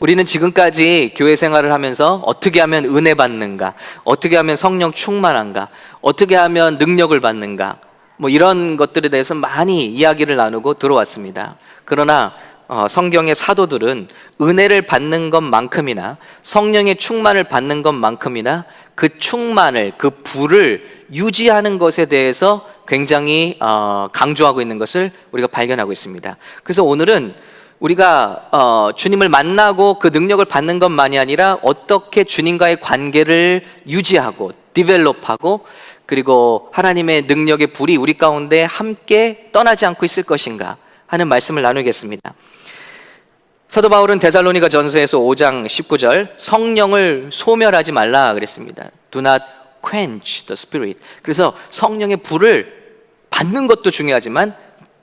우리는 지금까지 교회 생활을 하면서 어떻게 하면 은혜 받는가, 어떻게 하면 성령 충만한가, 어떻게 하면 능력을 받는가, 이런 것들에 대해서 많이 이야기를 나누고 들어왔습니다. 그러나 성경의 사도들은 은혜를 받는 것만큼이나 성령의 충만을 받는 것만큼이나 그 충만을, 그 불을 유지하는 것에 대해서 굉장히 강조하고 있는 것을 우리가 발견하고 있습니다. 그래서 오늘은 우리가 주님을 만나고 그 능력을 받는 것만이 아니라 어떻게 주님과의 관계를 유지하고 디벨롭하고 그리고 하나님의 능력의 불이 우리 가운데 함께 떠나지 않고 있을 것인가 하는 말씀을 나누겠습니다. 사도 바울은 데살로니가 전서에서 5장 19절 성령을 소멸하지 말라 그랬습니다. Do not quench the spirit. 그래서 성령의 불을 받는 것도 중요하지만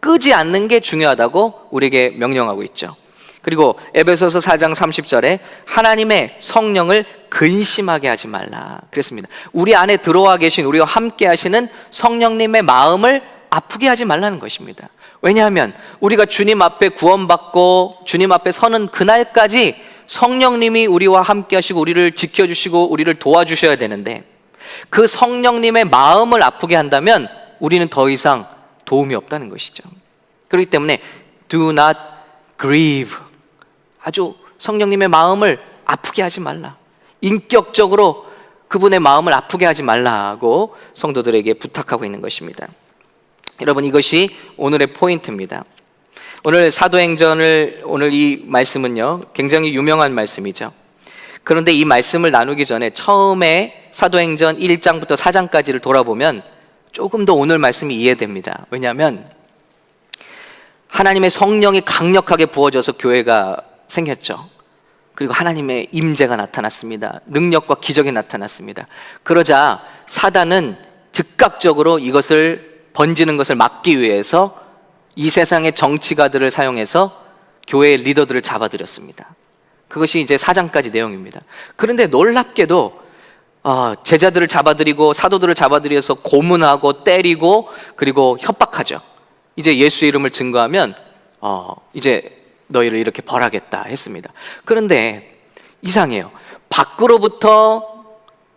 끄지 않는 게 중요하다고 우리에게 명령하고 있죠. 그리고 에베소서 4장 30절에 하나님의 성령을 근심하게 하지 말라 그랬습니다. 우리 안에 들어와 계신, 우리와 함께 하시는 성령님의 마음을 아프게 하지 말라는 것입니다. 왜냐하면 우리가 주님 앞에 구원받고 주님 앞에 서는 그날까지 성령님이 우리와 함께 하시고 우리를 지켜주시고 우리를 도와주셔야 되는데, 그 성령님의 마음을 아프게 한다면 우리는 더 이상 도움이 없다는 것이죠. 그렇기 때문에 do not grieve, 아주 성령님의 마음을 아프게 하지 말라, 인격적으로 그분의 마음을 아프게 하지 말라고 성도들에게 부탁하고 있는 것입니다. 여러분, 이것이 오늘의 포인트입니다. 오늘 사도행전을, 오늘 이 말씀은요 굉장히 유명한 말씀이죠. 그런데 이 말씀을 나누기 전에 처음에 사도행전 1장부터 4장까지를 돌아보면 조금 더 오늘 말씀이 이해됩니다. 왜냐하면 하나님의 성령이 강력하게 부어져서 교회가 생겼죠. 그리고 하나님의 임재가 나타났습니다. 능력과 기적이 나타났습니다. 그러자 사단은 즉각적으로 이것을 번지는 것을 막기 위해서 이 세상의 정치가들을 사용해서 교회의 리더들을 잡아들였습니다. 그것이 이제 4장까지 내용입니다. 그런데 놀랍게도 제자들을 잡아들이고 사도들을 잡아들여서 고문하고 때리고 그리고 협박하죠. 이제 예수의 이름을 증거하면 이제 너희를 이렇게 벌하겠다 했습니다. 그런데 이상해요. 밖으로부터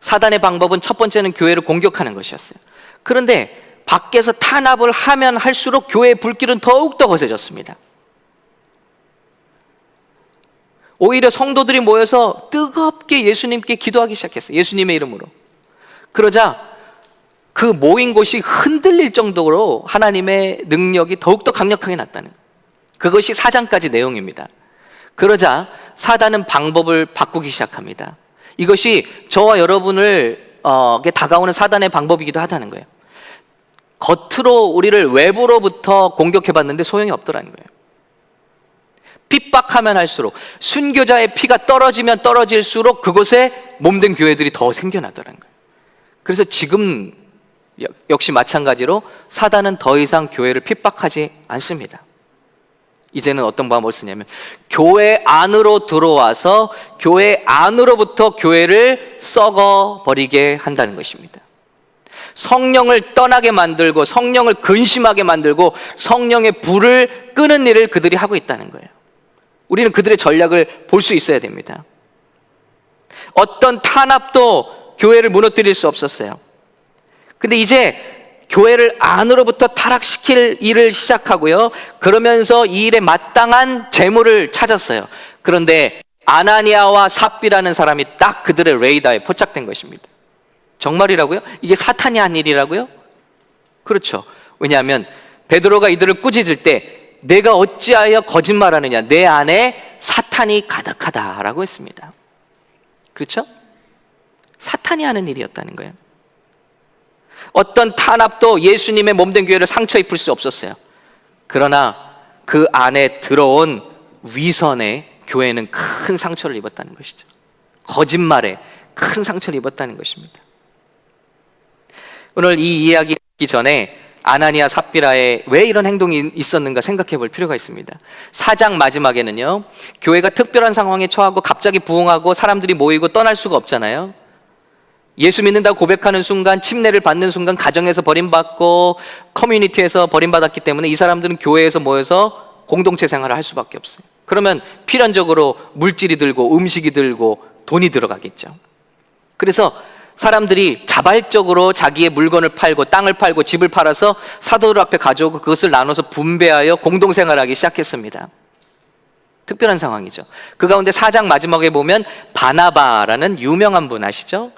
사단의 방법은 첫 번째는 교회를 공격하는 것이었어요. 그런데 밖에서 탄압을 하면 할수록 교회의 불길은 더욱더 거세졌습니다. 오히려 성도들이 모여서 뜨겁게 예수님께 기도하기 시작했어요. 예수님의 이름으로. 그러자 그 모인 곳이 흔들릴 정도로 하나님의 능력이 더욱더 강력하게 났다는 거예요. 그것이 4장까지 내용입니다. 그러자 사단은 방법을 바꾸기 시작합니다. 이것이 저와 여러분을 다가오는 사단의 방법이기도 하다는 거예요. 겉으로 우리를 외부로부터 공격해봤는데 소용이 없더라는 거예요. 핍박하면 할수록, 순교자의 피가 떨어지면 떨어질수록 그곳에 몸된 교회들이 더 생겨나더라는 거예요. 그래서 지금 역시 마찬가지로 사단은 더 이상 교회를 핍박하지 않습니다. 이제는 어떤 방법을 쓰냐면 교회 안으로 들어와서 교회 안으로부터 교회를 썩어버리게 한다는 것입니다. 성령을 떠나게 만들고 성령을 근심하게 만들고 성령의 불을 끄는 일을 그들이 하고 있다는 거예요. 우리는 그들의 전략을 볼 수 있어야 됩니다. 어떤 탄압도 교회를 무너뜨릴 수 없었어요. 근데 이제 교회를 안으로부터 타락시킬 일을 시작하고요, 그러면서 이 일에 마땅한 재물을 찾았어요. 그런데 아나니아와 삽비라는 사람이 딱 그들의 레이더에 포착된 것입니다. 정말이라고요? 이게 사탄이 한 일이라고요? 그렇죠. 왜냐하면 베드로가 이들을 꾸짖을 때 내가 어찌하여 거짓말하느냐, 내 안에 사탄이 가득하다라고 했습니다. 그렇죠? 사탄이 하는 일이었다는 거예요. 어떤 탄압도 예수님의 몸된 교회를 상처 입힐 수 없었어요. 그러나 그 안에 들어온 위선에 교회는 큰 상처를 입었다는 것이죠. 거짓말에 큰 상처를 입었다는 것입니다. 오늘 이 이야기 하기 전에 아나니아 삽비라의 왜 이런 행동이 있었는가 생각해 볼 필요가 있습니다. 4장 마지막에는요, 교회가 특별한 상황에 처하고 갑자기 부흥하고 사람들이 모이고 떠날 수가 없잖아요. 예수 믿는다고 고백하는 순간, 침례를 받는 순간 가정에서 버림받고 커뮤니티에서 버림받았기 때문에 이 사람들은 교회에서 모여서 공동체 생활을 할 수밖에 없어요. 그러면 필연적으로 물질이 들고 음식이 들고 돈이 들어가겠죠. 그래서 사람들이 자발적으로 자기의 물건을 팔고 땅을 팔고 집을 팔아서 사도들 앞에 가져오고 그것을 나눠서 분배하여 공동생활하기 시작했습니다. 특별한 상황이죠. 그 가운데 4장 마지막에 보면 바나바라는 유명한 분 아시죠?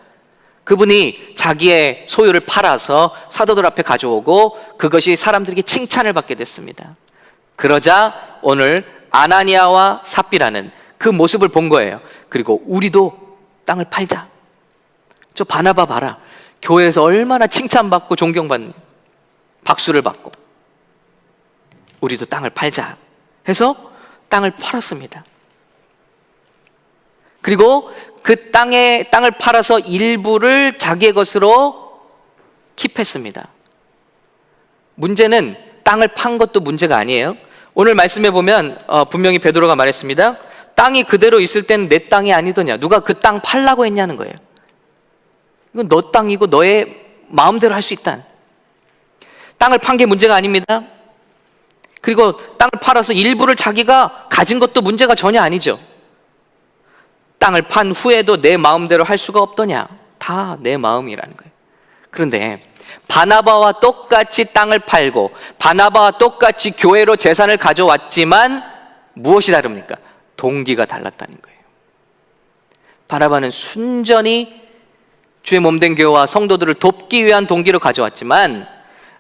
그분이 자기의 소유를 팔아서 사도들 앞에 가져오고 그것이 사람들에게 칭찬을 받게 됐습니다. 그러자 오늘 아나니아와 삽비라는 그 모습을 본 거예요. 그리고 우리도 땅을 팔자. 저 바나바 봐라. 교회에서 얼마나 칭찬받고 존경받는, 박수를 받고. 우리도 땅을 팔자 해서 땅을 팔았습니다. 그리고 그 땅을 팔아서 일부를 자기의 것으로 킵했습니다. 문제는 땅을 판 것도 문제가 아니에요. 오늘 말씀해 보면 분명히 베드로가 말했습니다. 땅이 그대로 있을 때는 내 땅이 아니더냐. 누가 그 땅 팔라고 했냐는 거예요. 이건 너 땅이고 너의 마음대로 할 수 있다. 땅을 판 게 문제가 아닙니다. 그리고 땅을 팔아서 일부를 자기가 가진 것도 문제가 전혀 아니죠. 땅을 판 후에도 내 마음대로 할 수가 없더냐. 다 내 마음이라는 거예요. 그런데 바나바와 똑같이 땅을 팔고 바나바와 똑같이 교회로 재산을 가져왔지만 무엇이 다릅니까? 동기가 달랐다는 거예요. 바나바는 순전히 주의 몸된 교회와 성도들을 돕기 위한 동기로 가져왔지만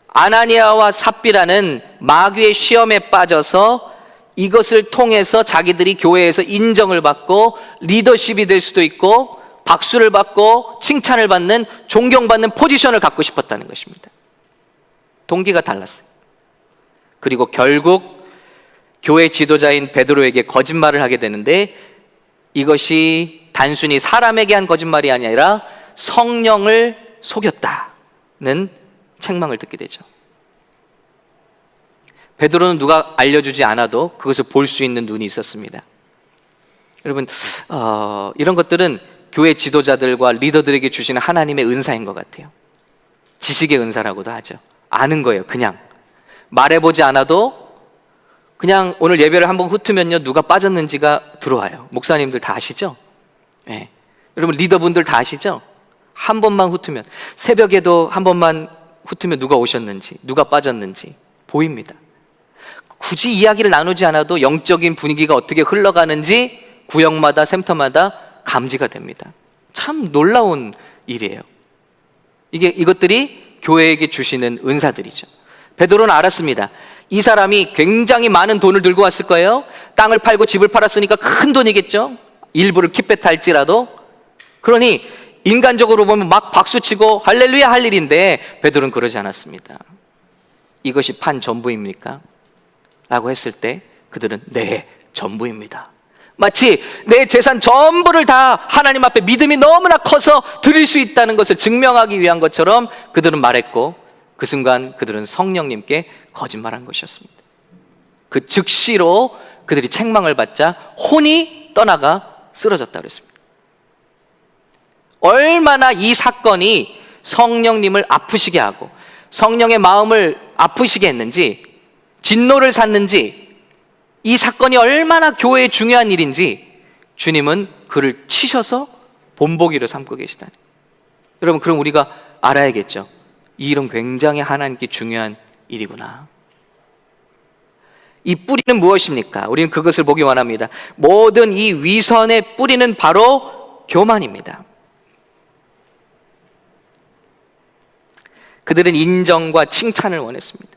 아나니아와 삽비라는 마귀의 시험에 빠져서 이것을 통해서 자기들이 교회에서 인정을 받고 리더십이 될 수도 있고 박수를 받고 칭찬을 받는 존경받는 포지션을 갖고 싶었다는 것입니다. 동기가 달랐어요. 그리고 결국 교회 지도자인 베드로에게 거짓말을 하게 되는데 이것이 단순히 사람에게 한 거짓말이 아니라 성령을 속였다는 책망을 듣게 되죠. 베드로는 누가 알려주지 않아도 그것을 볼 수 있는 눈이 있었습니다. 여러분, 이런 것들은 교회 지도자들과 리더들에게 주시는 하나님의 은사인 것 같아요. 지식의 은사라고도 하죠. 아는 거예요. 그냥 말해보지 않아도 그냥 오늘 예배를 한번 훑으면요 누가 빠졌는지가 들어와요. 목사님들 다 아시죠? 네. 여러분 리더분들 다 아시죠? 한 번만 훑으면, 새벽에도 한 번만 훑으면 누가 오셨는지 누가 빠졌는지 보입니다. 굳이 이야기를 나누지 않아도 영적인 분위기가 어떻게 흘러가는지 구역마다 센터마다 감지가 됩니다. 참 놀라운 일이에요. 이것들이 교회에게 주시는 은사들이죠. 베드로는 알았습니다. 이 사람이 굉장히 많은 돈을 들고 왔을 거예요. 땅을 팔고 집을 팔았으니까 큰 돈이겠죠. 일부를 킵했다 할지라도. 그러니 인간적으로 보면 막 박수치고 할렐루야 할 일인데 베드로는 그러지 않았습니다. 이것이 판 전부입니까? 라고 했을 때 그들은 네, 전부입니다. 마치 내 재산 전부를 다 하나님 앞에 믿음이 너무나 커서 드릴 수 있다는 것을 증명하기 위한 것처럼 그들은 말했고, 그 순간 그들은 성령님께 거짓말한 것이었습니다. 그 즉시로 그들이 책망을 받자 혼이 떠나가 쓰러졌다고 그랬습니다. 얼마나 이 사건이 성령님을 아프시게 하고 성령의 마음을 아프시게 했는지, 진노를 샀는지, 이 사건이 얼마나 교회에 중요한 일인지 주님은 그를 치셔서 본보기로 삼고 계시다니. 여러분, 그럼 우리가 알아야겠죠. 이 일은 굉장히 하나님께 중요한 일이구나. 이 뿌리는 무엇입니까? 우리는 그것을 보기 원합니다. 모든 이 위선의 뿌리는 바로 교만입니다. 그들은 인정과 칭찬을 원했습니다.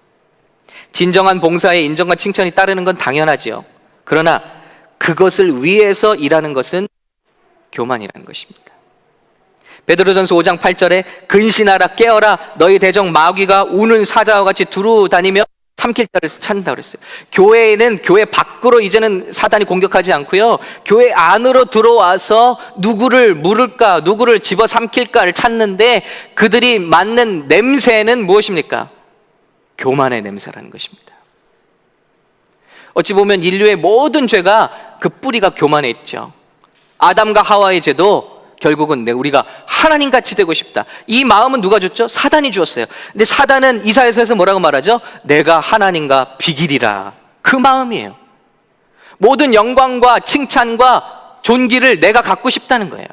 진정한 봉사에 인정과 칭찬이 따르는 건 당연하지요. 그러나 그것을 위해서 일하는 것은 교만이라는 것입니다. 베드로전서 5장 8절에 근신하라 깨어라 너희 대적 마귀가 우는 사자와 같이 두루 다니며 삼킬 자를 찾는다고 그랬어요. 교회에는 교회 밖으로 이제는 사단이 공격하지 않고요, 교회 안으로 들어와서 누구를 물을까, 누구를 집어 삼킬까를 찾는데 그들이 맡는 냄새는 무엇입니까? 교만의 냄새라는 것입니다. 어찌 보면 인류의 모든 죄가 그 뿌리가 교만에 있죠. 아담과 하와의 죄도 결국은 우리가 하나님같이 되고 싶다, 이 마음은 누가 줬죠? 사단이 주었어요. 근데 사단은 이사야서에서 뭐라고 말하죠? 내가 하나님과 비기리라, 그 마음이에요. 모든 영광과 칭찬과 존귀를 내가 갖고 싶다는 거예요.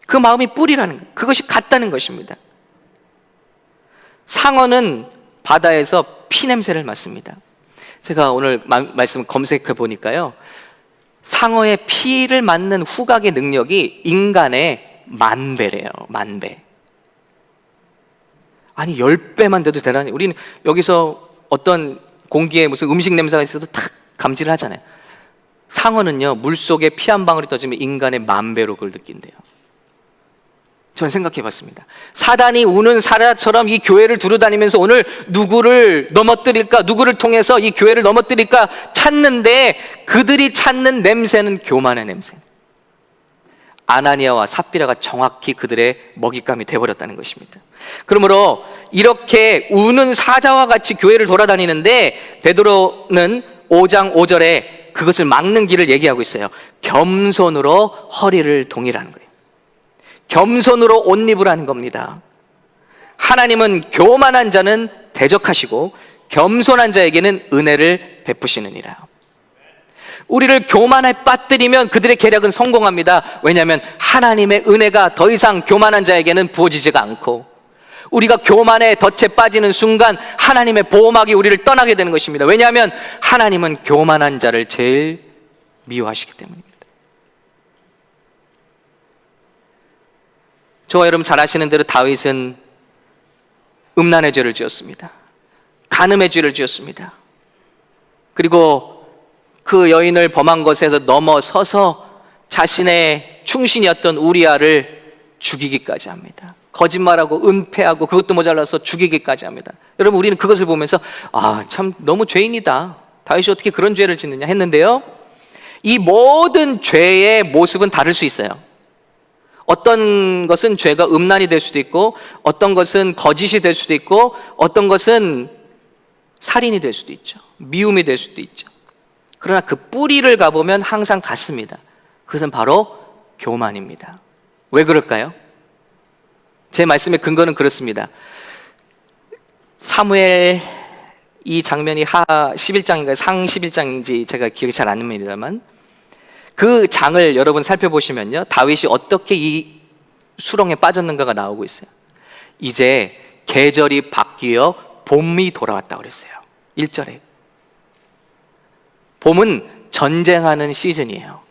그 마음이 뿌리라는 거예요. 그것이 같다는 것입니다. 상어는 바다에서 피 냄새를 맡습니다. 제가 오늘 말씀 검색해 보니까요, 상어의 피를 맡는 후각의 능력이 인간의 10,000배래요. 10,000배. 아니 10배만 돼도 대단히, 우리는 여기서 어떤 공기에 무슨 음식 냄새가 있어도 탁 감지를 하잖아요. 상어는요, 물속에 피 한 방울이 떠지면 인간의 10,000배로 그걸 느낀대요. 저는 생각해 봤습니다. 사단이 우는 사자처럼 이 교회를 두루다니면서 오늘 누구를 넘어뜨릴까, 누구를 통해서 이 교회를 넘어뜨릴까 찾는데, 그들이 찾는 냄새는 교만의 냄새. 아나니아와 삽비라가 정확히 그들의 먹잇감이 되어버렸다는 것입니다. 그러므로 이렇게 우는 사자와 같이 교회를 돌아다니는데, 베드로는 5장 5절에 그것을 막는 길을 얘기하고 있어요. 겸손으로 허리를 동이라는 거예요. 겸손으로 옷 입으라는 겁니다. 하나님은 교만한 자는 대적하시고 겸손한 자에게는 은혜를 베푸시느니라. 우리를 교만에 빠뜨리면 그들의 계략은 성공합니다. 왜냐하면 하나님의 은혜가 더 이상 교만한 자에게는 부어지지가 않고, 우리가 교만에 덫에 빠지는 순간 하나님의 보호막이 우리를 떠나게 되는 것입니다. 왜냐하면 하나님은 교만한 자를 제일 미워하시기 때문입니다. 저와 여러분 잘 아시는 대로 다윗은 음란의 죄를 지었습니다. 간음의 죄를 지었습니다. 그리고 그 여인을 범한 것에서 넘어서서 자신의 충신이었던 우리아를 죽이기까지 합니다. 거짓말하고 은폐하고 그것도 모자라서 죽이기까지 합니다. 여러분, 우리는 그것을 보면서 참 너무 죄인이다, 다윗이 어떻게 그런 죄를 짓느냐 했는데요, 이 모든 죄의 모습은 다를 수 있어요. 어떤 것은 죄가 음란이 될 수도 있고, 어떤 것은 거짓이 될 수도 있고, 어떤 것은 살인이 될 수도 있죠. 미움이 될 수도 있죠. 그러나 그 뿌리를 가보면 항상 같습니다. 그것은 바로 교만입니다. 왜 그럴까요? 제 말씀의 근거는 그렇습니다. 사무엘, 이 장면이 하 11장인가요? 상 11장인지 제가 기억이 잘 안 납니다만, 그 장을 여러분 살펴보시면요, 다윗이 어떻게 이 수렁에 빠졌는가가 나오고 있어요. 이제 계절이 바뀌어 봄이 돌아왔다고 그랬어요. 1절에. 봄은 전쟁하는 시즌이에요.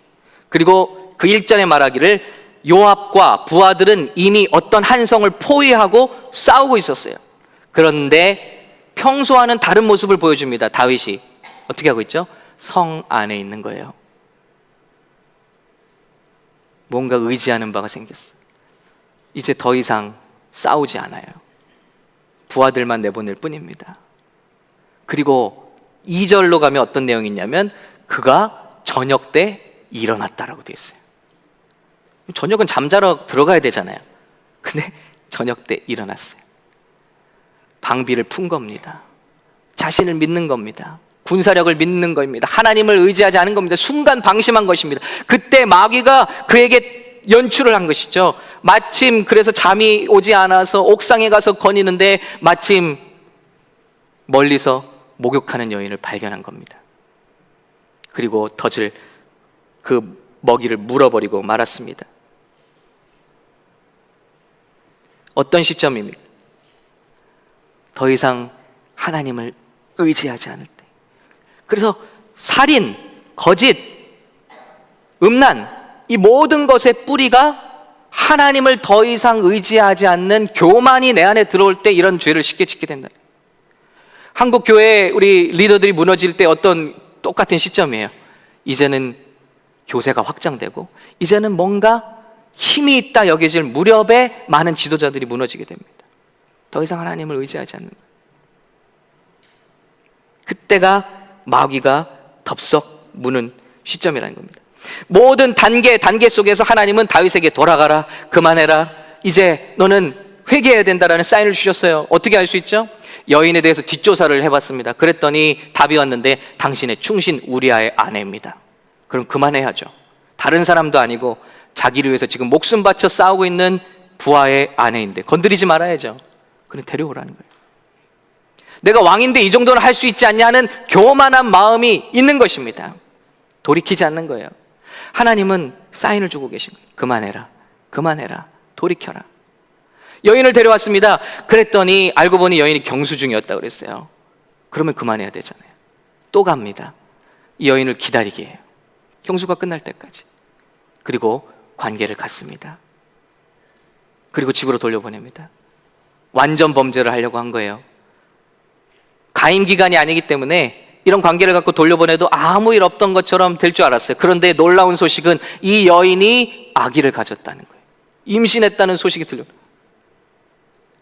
그리고 그 1절에 말하기를 요압과 부하들은 이미 어떤 한 성을 포위하고 싸우고 있었어요. 그런데 평소와는 다른 모습을 보여줍니다. 다윗이 어떻게 하고 있죠? 성 안에 있는 거예요. 뭔가 의지하는 바가 생겼어요. 이제 더 이상 싸우지 않아요. 부하들만 내보낼 뿐입니다. 그리고 2절로 가면 어떤 내용이 있냐면, 그가 저녁 때 일어났다라고 되어 있어요. 저녁은 잠자러 들어가야 되잖아요. 근데 저녁 때 일어났어요. 방비를 푼 겁니다. 자신을 믿는 겁니다. 군사력을 믿는 겁니다. 하나님을 의지하지 않은 겁니다. 순간 방심한 것입니다. 그때 마귀가 그에게 연출을 한 것이죠. 마침 그래서 잠이 오지 않아서 옥상에 가서 거니는데 마침 멀리서 목욕하는 여인을 발견한 겁니다. 그리고 덫을, 그 먹이를 물어버리고 말았습니다. 어떤 시점입니까? 더 이상 하나님을 의지하지 않을 때. 그래서 살인, 거짓, 음란, 이 모든 것의 뿌리가 하나님을 더 이상 의지하지 않는 교만이 내 안에 들어올 때 이런 죄를 쉽게 짓게 된다. 한국 교회 우리 리더들이 무너질 때 어떤 똑같은 시점이에요. 이제는 교세가 확장되고 이제는 뭔가 힘이 있다 여겨질 무렵에 많은 지도자들이 무너지게 됩니다. 더 이상 하나님을 의지하지 않는 거예요. 그때가 마귀가 덥석 무는 시점이라는 겁니다. 모든 단계 속에서 하나님은 다윗에게 돌아가라, 그만해라, 이제 너는 회개해야 된다라는 사인을 주셨어요. 어떻게 알 수 있죠? 여인에 대해서 뒷조사를 해봤습니다. 그랬더니 답이 왔는데 당신의 충신 우리아의 아내입니다. 그럼 그만해야죠. 다른 사람도 아니고 자기를 위해서 지금 목숨 바쳐 싸우고 있는 부하의 아내인데 건드리지 말아야죠. 그럼 데려오라는 거예요. 내가 왕인데 이 정도는 할 수 있지 않냐 하는 교만한 마음이 있는 것입니다. 돌이키지 않는 거예요. 하나님은 사인을 주고 계신 거예요. 그만해라, 그만해라, 돌이켜라. 여인을 데려왔습니다. 그랬더니 알고 보니 여인이 경수중이었다고 그랬어요. 그러면 그만해야 되잖아요. 또 갑니다. 이 여인을 기다리게 해요. 경수가 끝날 때까지. 그리고 관계를 갖습니다. 그리고 집으로 돌려보냅니다. 완전 범죄를 하려고 한 거예요. 가임 기간이 아니기 때문에 이런 관계를 갖고 돌려보내도 아무 일 없던 것처럼 될 줄 알았어요. 그런데 놀라운 소식은 이 여인이 아기를 가졌다는 거예요. 임신했다는 소식이 들려요.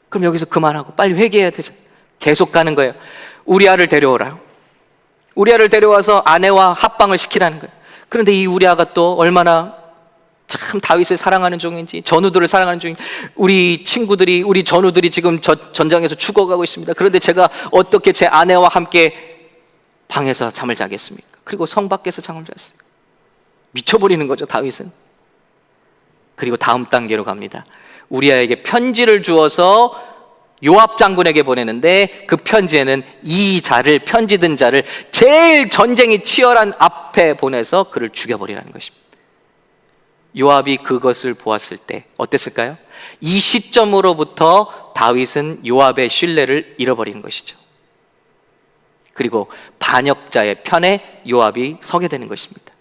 그럼 여기서 그만하고 빨리 회개해야 되죠. 계속 가는 거예요. 우리아를 데려오라. 우리아를 데려와서 아내와 합방을 시키라는 거예요. 그런데 이 우리아가 또 얼마나 참 다윗을 사랑하는 종인지, 전우들을 사랑하는 종인지, 우리 친구들이, 우리 전우들이 지금 전장에서 죽어가고 있습니다. 그런데 제가 어떻게 제 아내와 함께 방에서 잠을 자겠습니까? 그리고 성 밖에서 잠을 잤어요. 미쳐버리는 거죠, 다윗은. 그리고 다음 단계로 갑니다. 우리아에게 편지를 주어서 요압 장군에게 보내는데, 그 편지에는 이 자를, 편지 든 자를 제일 전쟁이 치열한 앞에 보내서 그를 죽여버리라는 것입니다. 요압이 그것을 보았을 때 어땠을까요? 이 시점으로부터 다윗은 요압의 신뢰를 잃어버리는 것이죠. 그리고 반역자의 편에 요압이 서게 되는 것입니다.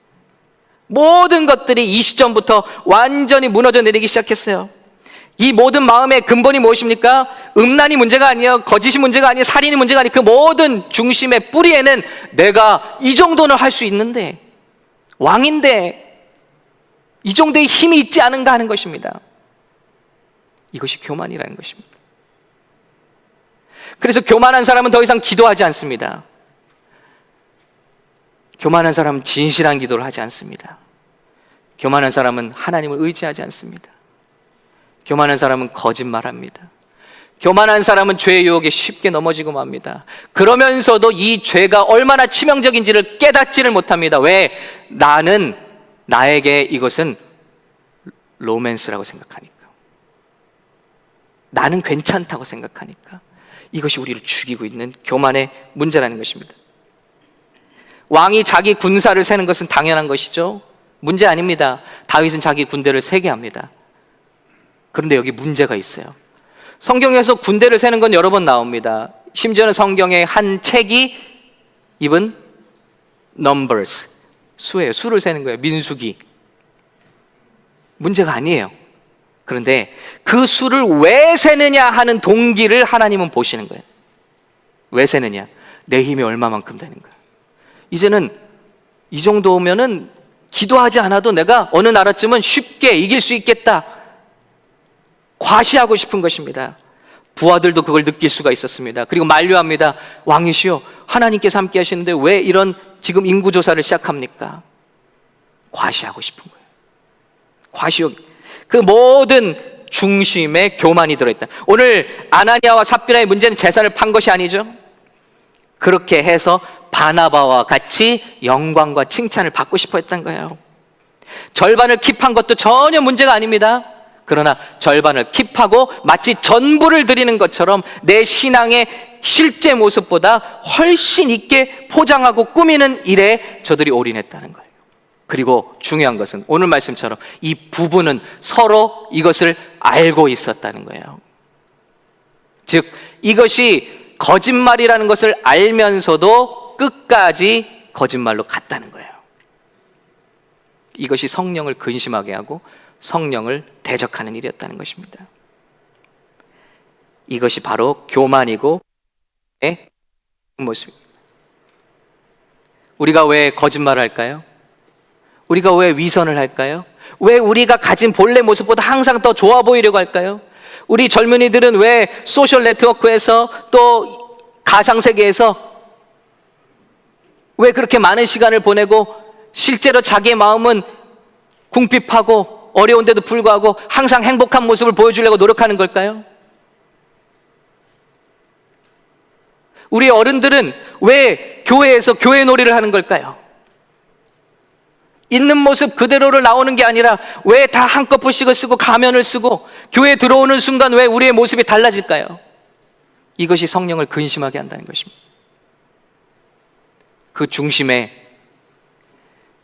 모든 것들이 이 시점부터 완전히 무너져 내리기 시작했어요. 이 모든 마음의 근본이 무엇입니까? 음란이 문제가 아니에요. 거짓이 문제가 아니에요. 살인이 문제가 아니에요. 그 모든 중심의 뿌리에는 내가 이 정도는 할 수 있는데, 왕인데 이 정도의 힘이 있지 않은가 하는 것입니다. 이것이 교만이라는 것입니다. 그래서 교만한 사람은 더 이상 기도하지 않습니다. 교만한 사람은 진실한 기도를 하지 않습니다. 교만한 사람은 하나님을 의지하지 않습니다. 교만한 사람은 거짓말합니다. 교만한 사람은 죄의 유혹에 쉽게 넘어지고 맙니다. 그러면서도 이 죄가 얼마나 치명적인지를 깨닫지를 못합니다. 왜? 나에게 이것은 로맨스라고 생각하니까, 나는 괜찮다고 생각하니까. 이것이 우리를 죽이고 있는 교만의 문제라는 것입니다. 왕이 자기 군사를 세는 것은 당연한 것이죠. 문제 아닙니다. 다윗은 자기 군대를 세게 합니다. 그런데 여기 문제가 있어요. 성경에서 군대를 세는 건 여러 번 나옵니다. 심지어는 성경의 한 책이 even numbers, 수예요. 수를 세는 거예요. 민수기. 문제가 아니에요. 그런데 그 수를 왜 세느냐 하는 동기를 하나님은 보시는 거예요. 왜 세느냐? 내 힘이 얼마만큼 되는 거예요. 이제는 이 정도면은 기도하지 않아도 내가 어느 나라쯤은 쉽게 이길 수 있겠다, 과시하고 싶은 것입니다. 부하들도 그걸 느낄 수가 있었습니다. 그리고 만류합니다. 왕이시여, 하나님께서 함께 하시는데 왜 이런 지금 인구조사를 시작합니까? 과시하고 싶은 거예요. 과시욕. 그 모든 중심에 교만이 들어있다. 오늘 아나니아와 삽비라의 문제는 재산을 판 것이 아니죠. 그렇게 해서 바나바와 같이 영광과 칭찬을 받고 싶어 했던 거예요. 절반을 킵한 것도 전혀 문제가 아닙니다. 그러나 절반을 킵하고 마치 전부를 드리는 것처럼 내 신앙의 실제 모습보다 훨씬 있게 포장하고 꾸미는 일에 저들이 올인했다는 거예요. 그리고 중요한 것은 오늘 말씀처럼 이 부부는 서로 이것을 알고 있었다는 거예요. 즉, 이것이 거짓말이라는 것을 알면서도 끝까지 거짓말로 갔다는 거예요. 이것이 성령을 근심하게 하고 성령을 대적하는 일이었다는 것입니다. 이것이 바로 교만이고 모습입니다. 우리가 왜 거짓말을 할까요? 우리가 왜 위선을 할까요? 왜 우리가 가진 본래 모습보다 항상 더 좋아 보이려고 할까요? 우리 젊은이들은 왜 소셜 네트워크에서 또 가상세계에서 왜 그렇게 많은 시간을 보내고 실제로 자기의 마음은 궁핍하고 어려운데도 불구하고 항상 행복한 모습을 보여주려고 노력하는 걸까요? 우리 어른들은 왜 교회에서 교회 놀이를 하는 걸까요? 있는 모습 그대로를 나오는 게 아니라 왜 다 한꺼풀씩을 쓰고 가면을 쓰고 교회에 들어오는 순간 왜 우리의 모습이 달라질까요? 이것이 성령을 근심하게 한다는 것입니다. 그 중심에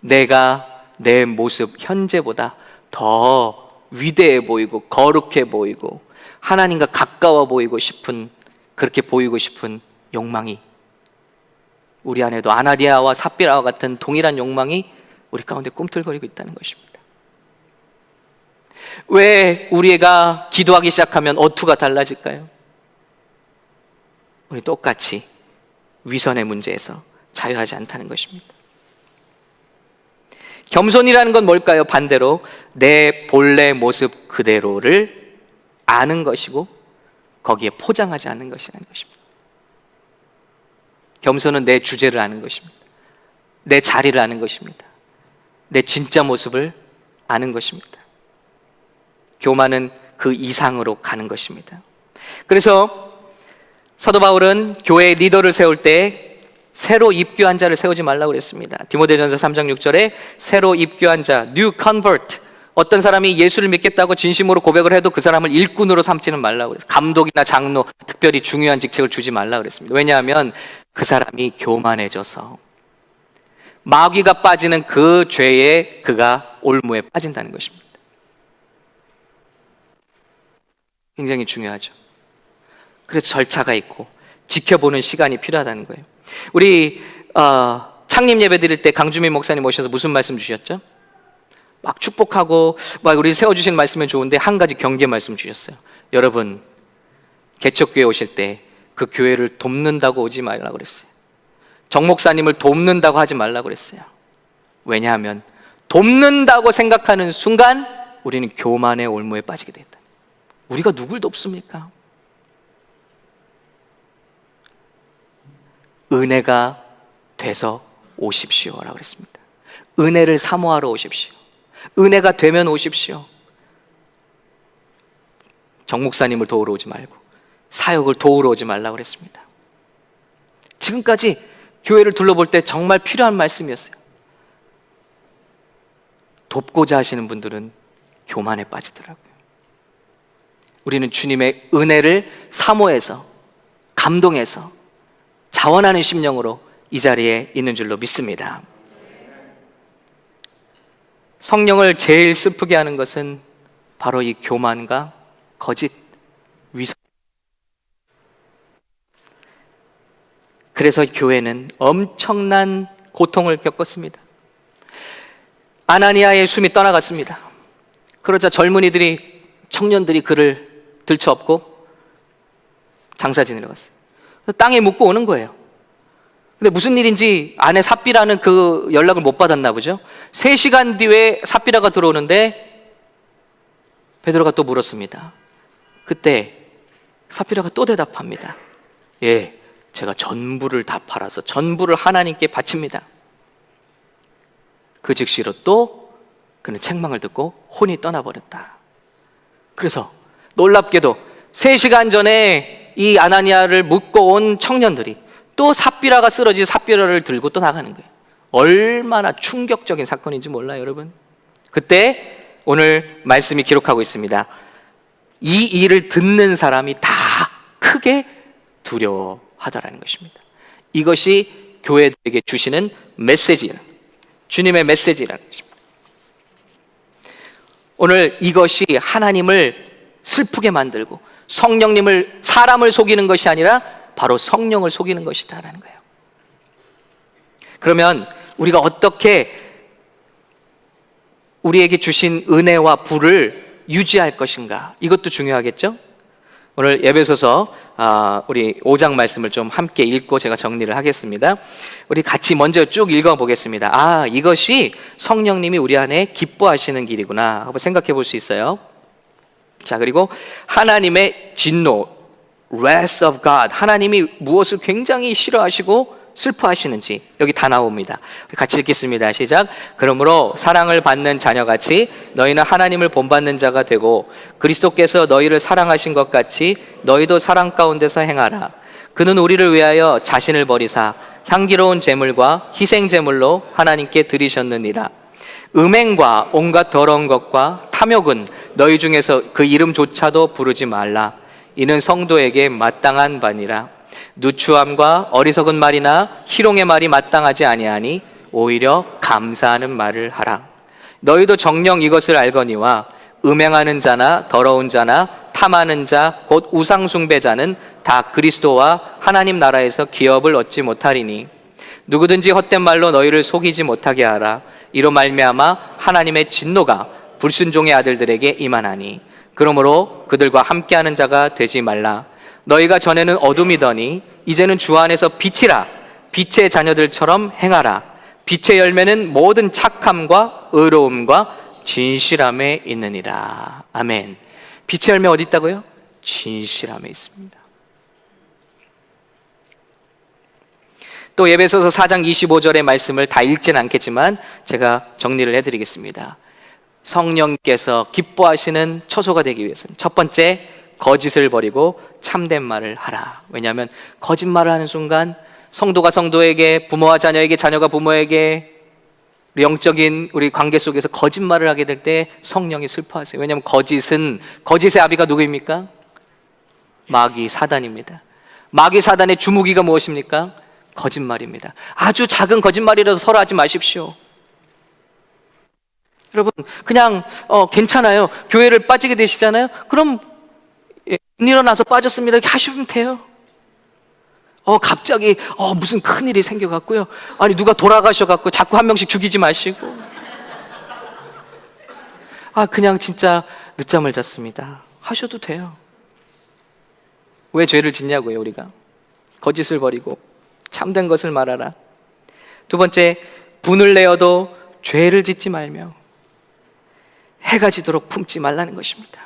내가 내 모습 현재보다 더 위대해 보이고 거룩해 보이고 하나님과 가까워 보이고 싶은, 그렇게 보이고 싶은 욕망이 우리 안에도 아나니아와 삽비라와 같은 동일한 욕망이 우리 가운데 꿈틀거리고 있다는 것입니다. 왜 우리가 기도하기 시작하면 어투가 달라질까요? 우리 똑같이 위선의 문제에서 자유하지 않다는 것입니다. 겸손이라는 건 뭘까요? 반대로 내 본래 모습 그대로를 아는 것이고 거기에 포장하지 않는 것이라는 것입니다. 겸손은 내 주제를 아는 것입니다. 내 자리를 아는 것입니다. 내 진짜 모습을 아는 것입니다. 교만은 그 이상으로 가는 것입니다. 그래서 사도 바울은 교회 리더를 세울 때 새로 입교한 자를 세우지 말라고 그랬습니다. 디모데전서 3장 6절에 새로 입교한 자, new convert, 어떤 사람이 예수를 믿겠다고 진심으로 고백을 해도 그 사람을 일꾼으로 삼지는 말라고 그랬어요. 감독이나 장로, 특별히 중요한 직책을 주지 말라고 그랬습니다. 왜냐하면 그 사람이 교만해져서 마귀가 빠지는 그 죄에 그가 올무에 빠진다는 것입니다. 굉장히 중요하죠. 그래서 절차가 있고 지켜보는 시간이 필요하다는 거예요. 우리 창립 예배 드릴 때 강주민 목사님 오셔서 무슨 말씀 주셨죠? 막 축복하고 막 우리 세워주신 말씀은 좋은데 한 가지 경계 말씀 주셨어요. 여러분, 개척교회 오실 때 그 교회를 돕는다고 오지 말라고 그랬어요. 정 목사님을 돕는다고 하지 말라고 그랬어요. 왜냐하면 돕는다고 생각하는 순간 우리는 교만의 올무에 빠지게 된다. 우리가 누굴 돕습니까? 은혜가 돼서 오십시오라고 그랬습니다. 은혜를 사모하러 오십시오. 은혜가 되면 오십시오. 정 목사님을 도우러 오지 말고 사역을 도우러 오지 말라고 그랬습니다. 지금까지 교회를 둘러볼 때 정말 필요한 말씀이었어요. 돕고자 하시는 분들은 교만에 빠지더라고요. 우리는 주님의 은혜를 사모해서 감동해서 자원하는 심령으로 이 자리에 있는 줄로 믿습니다. 성령을 제일 슬프게 하는 것은 바로 이 교만과 거짓, 위선. 그래서 교회는 엄청난 고통을 겪었습니다. 아나니아의 숨이 떠나갔습니다. 그러자 젊은이들이, 청년들이 그를 들쳐업고 장사 지내러 갔어요. 땅에 묻고 오는 거예요. 근데 무슨 일인지 아내 삽비라는 그 연락을 못 받았나 보죠. 3시간 뒤에 삽비라가 들어오는데 베드로가 또 물었습니다. 그때 삽비라가 또 대답합니다. 예, 제가 전부를 다 팔아서 전부를 하나님께 바칩니다. 그 즉시로 또 그는 책망을 듣고 혼이 떠나버렸다. 그래서 놀랍게도 3시간 전에 이 아나니아를 묻고 온 청년들이 또 삽비라가 쓰러진 삽비라를 들고 또 나가는 거예요. 얼마나 충격적인 사건인지 몰라요, 여러분. 그때 오늘 말씀이 기록하고 있습니다. 이 일을 듣는 사람이 다 크게 두려워하더라는 것입니다. 이것이 교회들에게 주시는 메시지는, 주님의 메시지라는 것입니다. 오늘 이것이 하나님을 슬프게 만들고 성령님을, 사람을 속이는 것이 아니라 바로 성령을 속이는 것이다라는 거예요. 그러면 우리가 어떻게 우리에게 주신 은혜와 부를 유지할 것인가? 이것도 중요하겠죠? 오늘 예배소서 우리 5장 말씀을 좀 함께 읽고 제가 정리를 하겠습니다. 우리 같이 먼저 쭉 읽어보겠습니다. 이것이 성령님이 우리 안에 기뻐하시는 길이구나 하고 생각해 볼 수 있어요. 자, 그리고 하나님의 진노, wrath of God, 하나님이 무엇을 굉장히 싫어하시고 슬퍼하시는지 여기 다 나옵니다. 같이 읽겠습니다. 시작. 그러므로 사랑을 받는 자녀같이 너희는 하나님을 본받는 자가 되고 그리스도께서 너희를 사랑하신 것 같이 너희도 사랑 가운데서 행하라. 그는 우리를 위하여 자신을 버리사 향기로운 제물과 희생 제물로 하나님께 드리셨느니라. 음행과 온갖 더러운 것과 탐욕은 너희 중에서 그 이름조차도 부르지 말라. 이는 성도에게 마땅한 바니라. 누추함과 어리석은 말이나 희롱의 말이 마땅하지 아니하니 오히려 감사하는 말을 하라. 너희도 정녕 이것을 알거니와 음행하는 자나 더러운 자나 탐하는 자 곧 우상 숭배자는 다 그리스도와 하나님 나라에서 기업을 얻지 못하리니 누구든지 헛된 말로 너희를 속이지 못하게 하라. 이로 말미암아 하나님의 진노가 불순종의 아들들에게 임하나니 그러므로 그들과 함께하는 자가 되지 말라. 너희가 전에는 어둠이더니 이제는 주 안에서 빛이라. 빛의 자녀들처럼 행하라. 빛의 열매는 모든 착함과 의로움과 진실함에 있느니라. 아멘. 빛의 열매 어디 있다고요? 진실함에 있습니다. 또 에베소서 4장 25절의 말씀을 다 읽진 않겠지만 제가 정리를 해드리겠습니다. 성령께서 기뻐하시는 처소가 되기 위해서는 첫 번째, 거짓을 버리고 참된 말을 하라. 왜냐하면 거짓말을 하는 순간 성도가 성도에게, 부모와 자녀에게, 자녀가 부모에게, 영적인 우리 관계 속에서 거짓말을 하게 될 때 성령이 슬퍼하세요. 왜냐하면 거짓의 아비가 누구입니까? 마귀 사단입니다. 마귀 사단의 주무기가 무엇입니까? 거짓말입니다. 아주 작은 거짓말이라도 서로 하지 마십시오. 여러분, 그냥 괜찮아요. 교회를 빠지게 되시잖아요. 그럼 일어나서 빠졌습니다 이렇게 하시면 돼요. 갑자기 무슨 큰일이 생겨갖고요, 아니 누가 돌아가셔갖고 자꾸 한 명씩 죽이지 마시고, 그냥 진짜 늦잠을 잤습니다 하셔도 돼요. 왜 죄를 짓냐고요. 우리가 거짓을 버리고 참된 것을 말하라. 두 번째, 분을 내어도 죄를 짓지 말며 해가 지도록 품지 말라는 것입니다.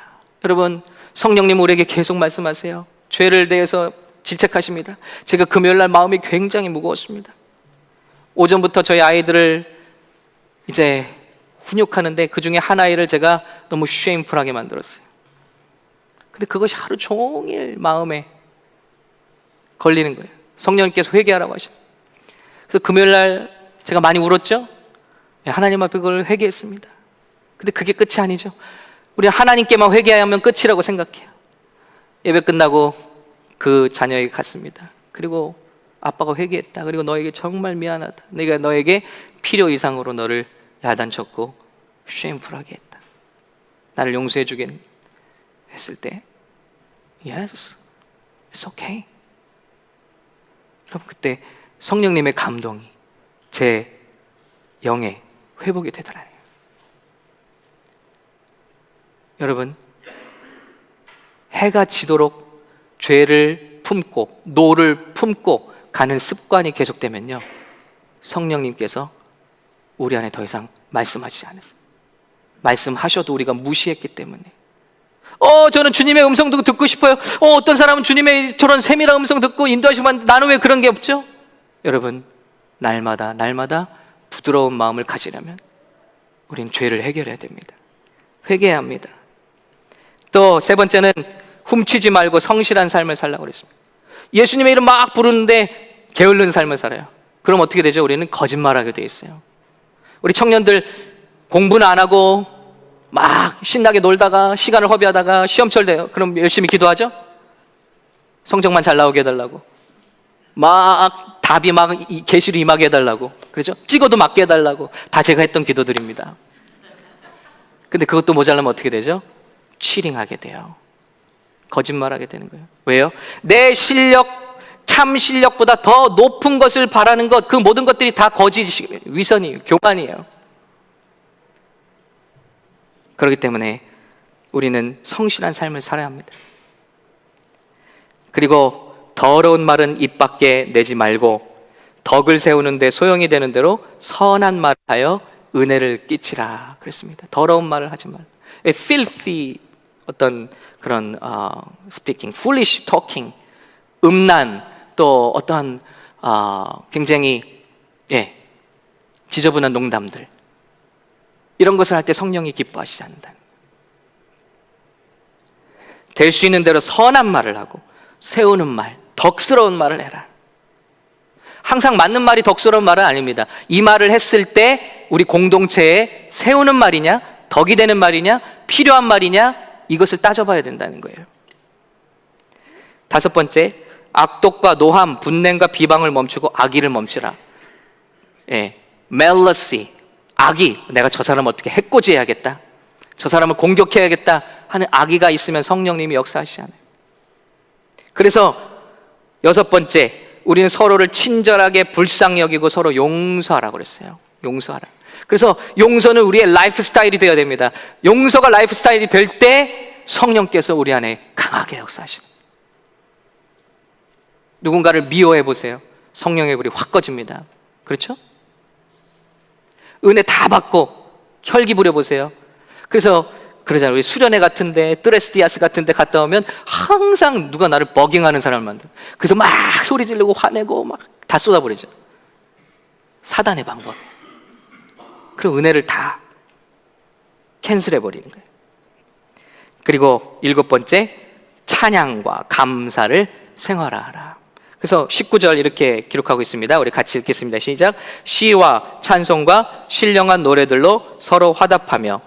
여러분, 성령님 우리에게 계속 말씀하세요. 죄를 대해서 질책하십니다. 제가 금요일날 마음이 굉장히 무거웠습니다. 오전부터 저희 아이들을 이제 훈육하는데 그 중에 한 아이를 제가 너무 쉐임풀하게 만들었어요. 근데 그것이 하루 종일 마음에 걸리는 거예요. 성령님께서 회개하라고 하십니다. 그래서 금요일날 제가 많이 울었죠. 하나님 앞에 그걸 회개했습니다. 근데 그게 끝이 아니죠. 우리 하나님께만 회개하면 끝이라고 생각해요. 예배 끝나고 그 자녀에게 갔습니다. 그리고 아빠가 회개했다. 그리고 너에게 정말 미안하다. 내가 너에게 필요 이상으로 너를 야단쳤고 쉐임풀하게 했다. 나를 용서해 주겠니? 했을 때 Yes, it's okay. 여러분, 그때 성령님의 감동이 제 영에 회복이 되더라고요. 여러분, 해가 지도록 죄를 품고 노를 품고 가는 습관이 계속되면요, 성령님께서 우리 안에 더 이상 말씀하시지 않으세요. 말씀하셔도 우리가 무시했기 때문에. 저는 주님의 음성도 듣고 싶어요. 어떤 사람은 주님의 저런 세밀한 음성 듣고 인도하시면, 나는 왜 그런 게 없죠? 여러분, 날마다 부드러운 마음을 가지려면 우리는 죄를 해결해야 됩니다. 회개해야 합니다. 또 세 번째는 훔치지 말고 성실한 삶을 살라고 그랬습니다. 예수님의 이름 막 부르는데 게을른 삶을 살아요. 그럼 어떻게 되죠? 우리는 거짓말하게 돼 있어요. 우리 청년들 공부는 안 하고 막 신나게 놀다가 시간을 허비하다가 시험철 돼요. 그럼 열심히 기도하죠? 성적만 잘 나오게 해달라고, 막 답이 막 계시로 임하게 해달라고, 그렇죠? 찍어도 맞게 해달라고, 다 제가 했던 기도들입니다. 근데 그것도 모자라면 어떻게 되죠? 치링하게 돼요. 거짓말하게 되는 거예요. 왜요? 내 실력, 참 실력보다 더 높은 것을 바라는 것, 그 모든 것들이 다 거짓, 위선이에요. 교만이에요. 그렇기 때문에 우리는 성실한 삶을 살아야 합니다. 그리고 더러운 말은 입 밖에 내지 말고 덕을 세우는 데 소용이 되는 대로 선한 말을 하여 은혜를 끼치라 그랬습니다. 더러운 말을 하지 말라. filthy 어떤 그런 speaking, foolish talking, 음란, 또 어떠한 굉장히 지저분한 농담들, 이런 것을 할 때 성령이 기뻐하시지 않는다. 될 수 있는 대로 선한 말을 하고 세우는 말, 덕스러운 말을 해라. 항상 맞는 말이 덕스러운 말은 아닙니다. 이 말을 했을 때 우리 공동체에 세우는 말이냐, 덕이 되는 말이냐, 필요한 말이냐, 이것을 따져봐야 된다는 거예요. 다섯 번째, 악독과 노함, 분냄과 비방을 멈추고 악의를 멈추라. 멜러시, 악의, 내가 저 사람 어떻게 해코지해야겠다, 저 사람을 공격해야겠다 하는 악의가 있으면 성령님이 역사하시지 않아요. 그래서 6번째, 우리는 서로를 친절하게 불쌍히 여기고 서로 용서하라고 그랬어요. 용서하라. 그래서 용서는 우리의 라이프 스타일이 되어야 됩니다. 용서가 라이프 스타일이 될 때 성령께서 우리 안에 강하게 역사하십니다. 누군가를 미워해 보세요. 성령의 불이 확 꺼집니다. 그렇죠? 은혜 다 받고 혈기 부려보세요. 그래서 그러잖아요. 우리 수련회 같은데, 뜨레스디아스 같은데 갔다 오면 항상 누가 나를 버깅하는 사람을 만들어. 그래서 막 소리 지르고 화내고 막 다 쏟아버리죠. 사단의 방법. 그리고 은혜를 다 캔슬해버리는 거예요. 그리고 7번째, 찬양과 감사를 생활하라. 그래서 19절 이렇게 기록하고 있습니다. 우리 같이 읽겠습니다. 시작. 시와 찬송과 신령한 노래들로 서로 화답하며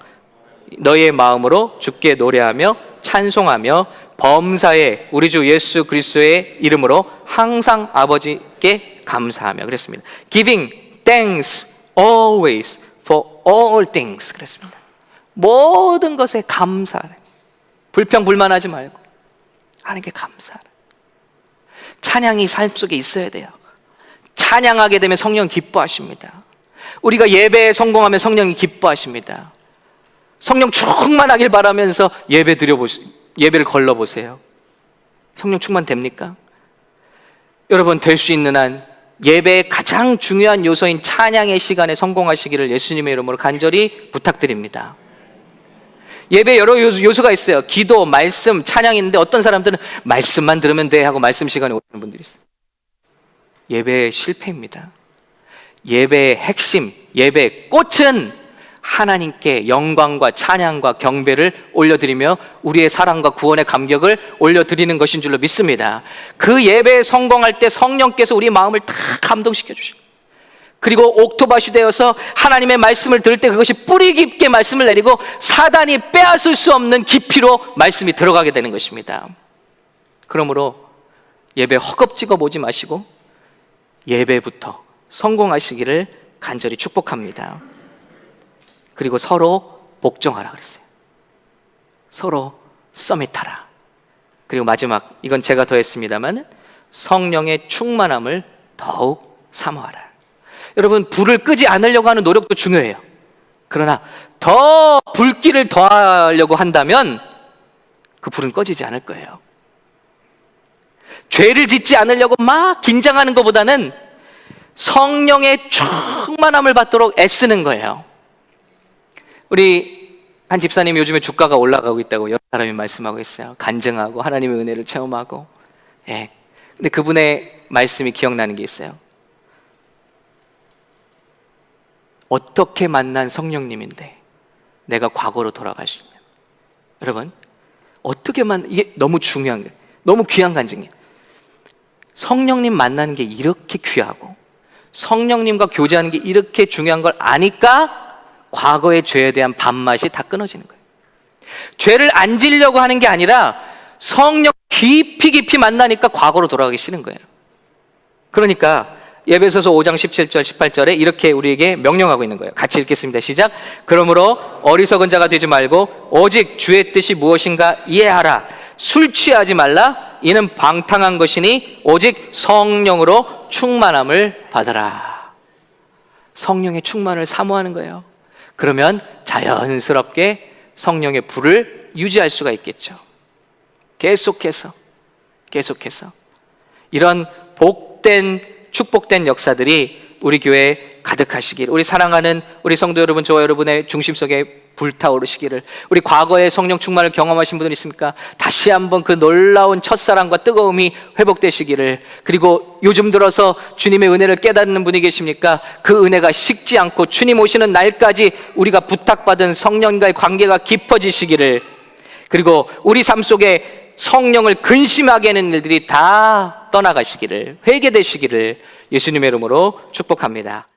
너희의 마음으로 주께 노래하며 찬송하며 범사에 우리 주 예수 그리스도의 이름으로 항상 아버지께 감사하며 그랬습니다. Giving thanks always for all things 그랬습니다. 모든 것에 감사하라. 불평불만하지 말고 하나님께 감사하라. 찬양이 삶 속에 있어야 돼요. 찬양하게 되면 성령 기뻐하십니다. 우리가 예배에 성공하면 성령이 기뻐하십니다. 성령 충만하길 바라면서 예배를 걸러보세요. 성령 충만 됩니까? 여러분, 될 수 있는 한 예배의 가장 중요한 요소인 찬양의 시간에 성공하시기를 예수님의 이름으로 간절히 부탁드립니다. 예배 여러 요소가 있어요. 기도, 말씀, 찬양이 있는데 어떤 사람들은 말씀만 들으면 돼 하고 말씀 시간에 오는 분들이 있어요. 예배의 실패입니다. 예배의 핵심, 예배의 꽃은 하나님께 영광과 찬양과 경배를 올려드리며 우리의 사랑과 구원의 감격을 올려드리는 것인 줄로 믿습니다. 그 예배에 성공할 때 성령께서 우리 마음을 다 감동시켜 주십니다. 그리고 옥토밭이 되어서 하나님의 말씀을 들을 때 그것이 뿌리 깊게 말씀을 내리고 사단이 빼앗을 수 없는 깊이로 말씀이 들어가게 되는 것입니다. 그러므로 예배 허겁지겁 오지 마시고 예배부터 성공하시기를 간절히 축복합니다. 그리고 서로 복종하라 그랬어요. 서로 서밋하라. 그리고 마지막, 이건 제가 더했습니다만 성령의 충만함을 더욱 사모하라. 여러분, 불을 끄지 않으려고 하는 노력도 중요해요. 그러나 더 불길을 더하려고 한다면 그 불은 꺼지지 않을 거예요. 죄를 짓지 않으려고 막 긴장하는 것보다는 성령의 충만함을 받도록 애쓰는 거예요. 우리 한 집사님이 요즘에 주가가 올라가고 있다고 여러 사람이 말씀하고 있어요. 간증하고 하나님의 은혜를 체험하고. 예. 근데 그분의 말씀이 기억나는 게 있어요. 어떻게 만난 성령님인데 내가 과거로 돌아갈 수 있냐. 여러분, 이게 너무 중요한 거예요. 너무 귀한 간증이에요. 성령님 만나는 게 이렇게 귀하고 성령님과 교제하는 게 이렇게 중요한 걸 아니까 과거의 죄에 대한 밥맛이 다 끊어지는 거예요. 죄를 안 지려고 하는 게 아니라 성령 깊이 만나니까 과거로 돌아가기 싫은 거예요. 그러니까 에베소서 5장 17절 18절에 이렇게 우리에게 명령하고 있는 거예요. 같이 읽겠습니다. 시작. 그러므로 어리석은 자가 되지 말고 오직 주의 뜻이 무엇인가 이해하라. 술 취하지 말라. 이는 방탕한 것이니 오직 성령으로 충만함을 받으라. 성령의 충만을 사모하는 거예요. 그러면 자연스럽게 성령의 불을 유지할 수가 있겠죠. 계속해서 이런 축복된 역사들이 우리 교회에 가득하시길, 우리 사랑하는 우리 성도 여러분, 저와 여러분의 중심 속에 불타오르시기를. 우리 과거의 성령 충만을 경험하신 분들 있습니까? 다시 한번 그 놀라운 첫사랑과 뜨거움이 회복되시기를. 그리고 요즘 들어서 주님의 은혜를 깨닫는 분이 계십니까? 그 은혜가 식지 않고 주님 오시는 날까지 우리가 부탁받은 성령과의 관계가 깊어지시기를. 그리고 우리 삶 속에 성령을 근심하게 하는 일들이 다 떠나가시기를, 회개되시기를 예수님의 이름으로 축복합니다.